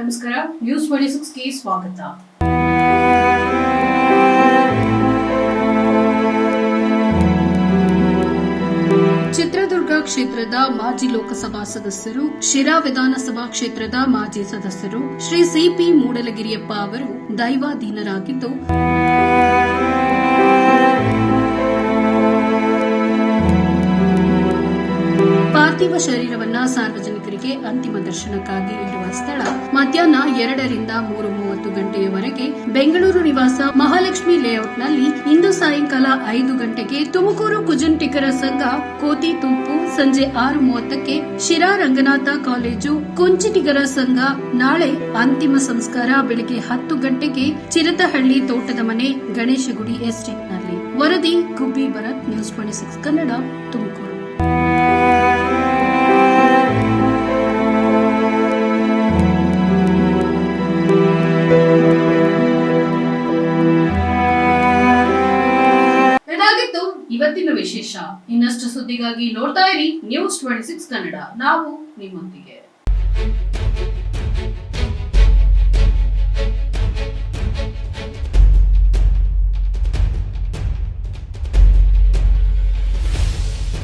ನಮಸ್ಕಾರ, ನ್ಯೂಸ್ 26ಗೆ ಸ್ವಾಗತ. ಚಿತ್ರದುರ್ಗ ಕ್ಷೇತ್ರದ ಮಾಜಿ ಲೋಕಸಭಾ ಸದಸ್ಯರು, ಶಿರಾ ವಿಧಾನಸಭಾ ಕ್ಷೇತ್ರದ ಮಾಜಿ ಸದಸ್ಯರು ಶ್ರೀ ಸಿಪಿ ಮೂಡಲಗಿರಿಯಪ್ಪ ಅವರು ದೈವಾಧೀನರಾಗಿದ್ದು ಪಾರ್ಥಿವ ಶರೀರವನ್ನ ಸಾರ್ವಜನಿಕರಿಗೆ ಅಂತಿಮ ದರ್ಶನಕ್ಕಾಗಿ ಇಡುವ ಸ್ಥಳ ಮಧ್ಯಾಹ್ನ 2 ರಿಂದ 3:30 ಗಂಟೆಯವರೆಗೆ ಬೆಂಗಳೂರು ನಿವಾಸ ಮಹಾಲಕ್ಷ್ಮಿ ಲೇಔಟ್ನಲ್ಲಿ ಇಂದು ಸಾಯಂಕಾಲ 5 ಗಂಟೆಗೆ ತುಮಕೂರು ಕುಜಂಟಿಗರ ಸಂಘ ಕೋತಿತೂಪು, ಸಂಜೆ 6:30ಕ್ಕೆ ಶಿರಾ ರಂಗನಾಥ ಕಾಲೇಜು ಕುಂಚಿಟಿಗರ ಸಂಘ, ನಾಳೆ ಅಂತಿಮ ಸಂಸ್ಕಾರ ಬೆಳಗ್ಗೆ 10 ಗಂಟೆಗೆ ಚಿರತಹಳ್ಳಿ ತೋಟದ ಮನೆ ಗಣೇಶಗುಡಿ ಎಸ್ಟೇಟ್ನಲ್ಲಿ. ವರದಿ ಗುಬ್ಬಿ ಭರತ್, ನ್ಯೂಸ್ 26 ಕನ್ನಡ, ತುಮಕೂರು. ಇವತ್ತಿನ ವಿಶೇಷ. ಇನ್ನಷ್ಟು ಸುದ್ದಿಗಾಗಿ ನೋಡ್ತಾ ಇರಿ ನ್ಯೂಸ್ 26 ಕನ್ನಡ. ನಾವು ನಿಮ್ಮೊಂದಿಗೆ.